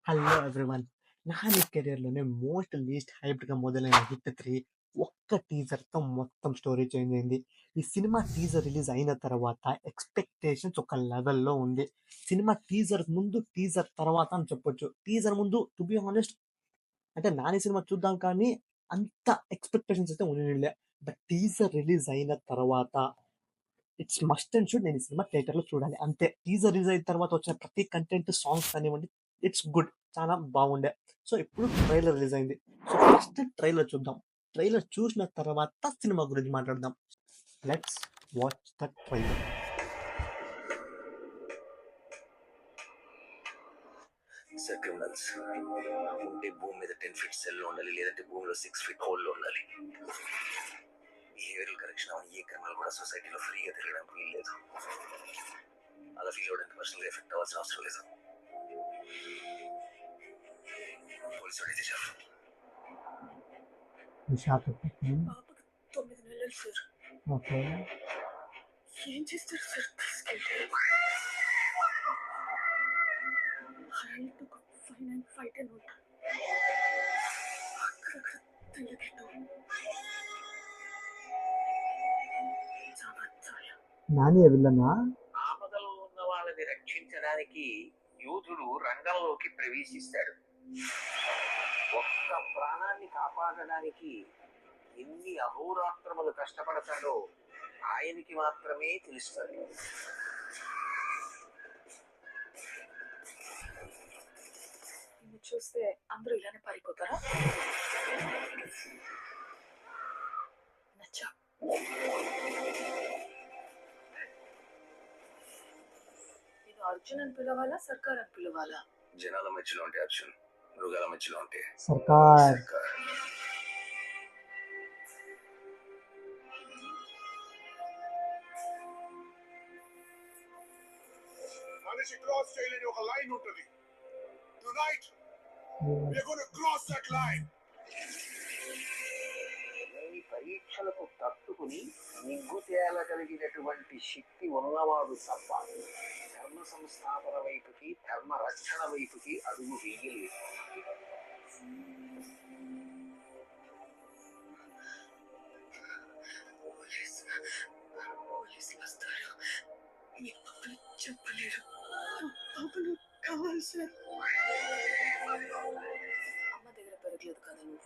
Hello everyone. నా నీ కెరియర్‌లోనే least హైప్డ్‌గా మొదలైన 'హిట్ 3' ఒక్క టీజర్‌తో మొత్తం స్టోరీ చేంజ్ అయింది. ఈ సినిమా టీజర్ రిలీజ్ అయిన తర్వాత ఎక్స్‌పెక్టేషన్స్ ఒక లెవెల్‌లో ఉంది. సినిమా టీజర్ ముందు, టీజర్ తర్వాత అని చెప్పొచ్చు. టీజర్ ముందు టు బీ హానెస్ట్ అంటే 'నాని' సినిమా చూద్దాం కానీ అంత ఎక్స్‌పెక్టేషన్స్ అయితే ఉన్నిలే. బట్ టీజర్ రిలీజ్ అయిన తర్వాత ఇట్స్ మస్ట్ అండ్ షుడ్ నేను ఈ సినిమా థియేటర్‌లో చూడాలి అంతే. టీజర్ రిలీజ్ అయిన తర్వాత వచ్చిన ప్రతి కంటెంట్, సాంగ్స్ కానివ్వండి, ఇట్స్ గుడ్. చాలా బాగుండే. సో ఇప్పుడు ట్రైలర్ రిలీజ్ అయింది. సో ఫస్ట్ ట్రైలర్ చూద్దాం. ట్రైలర్ చూసిన తర్వాత సినిమా గురించి మాట్లాడదాం. Let's watch the trailer. Sir criminals ఉంటే భూమి మీద 10 ఫీట్ సెల్ ఉండాలి, లేదంటే భూమిలో 6 ఫీట్ హోల్లో ఉండాలి. బిహేవియరల్ కరెక్షన్ అవని ఏ క్రిమినల్ కూడా సొసైటీలో ఫ్రీగా తిరగడానికి వీల్లేదు. అలా ఫీల్ అవడానికి పర్సనల్గా ఎఫెక్ట్ అవ్వాల్సిన అవసరం లేదు. పోలీసు అడిగితే చాలు. పాపకు 9 నెలలు సార్. ఓకే, ఏం చేస్తారు సార్? తీసుకెళ్ళి హైట్ ఒక 5'9", 5'10" ఉంటారు. అక్కడక్కడ తెల్లగెట్టు నాని విల్లనా? ఆపదలో ఉన్న వాళ్ళని రక్షించడానికి యోధుడు రంగంలోకి ప్రవేశిస్తాడు. ఒక్క ప్రాణాన్ని కాపాడడానికి ఎన్ని అహోరాత్రములు కష్టపడతాడో ఆయనకి మాత్రమే తెలుస్తుంది. నిన్ను చూస్తే అందరూ ఇలానే పారిపోతారా? నచ్చా. నేను అర్జున్ అని పిలవాలా, సర్కార్ అని పిలవాలా? జనాల మధ్యలో ఉంటే అర్జున్, మృగాల మధ్యలో ఉంటే సర్కార్. మనిషి క్రాస్ చేయలేని ఒక లైన్ ఉంటుంది. Tonight we are going to cross that line. ఈ పరీక్షలకు తట్టుకుని నిగ్గు తేలగలిగినటువంటి శక్తి ఉన్నవాడు తప్ప ధర్మ సంస్థాపన వైపుకి, ధర్మ రక్షణ వైపుకి అడుగు వేయలేదు. పోలీసులు వస్తారు. మీ పాపలు చెప్పలేరు. పాపలు కావాలి సార్. అమ్మ దగ్గర పెరగలేదు కదా నువ్వు.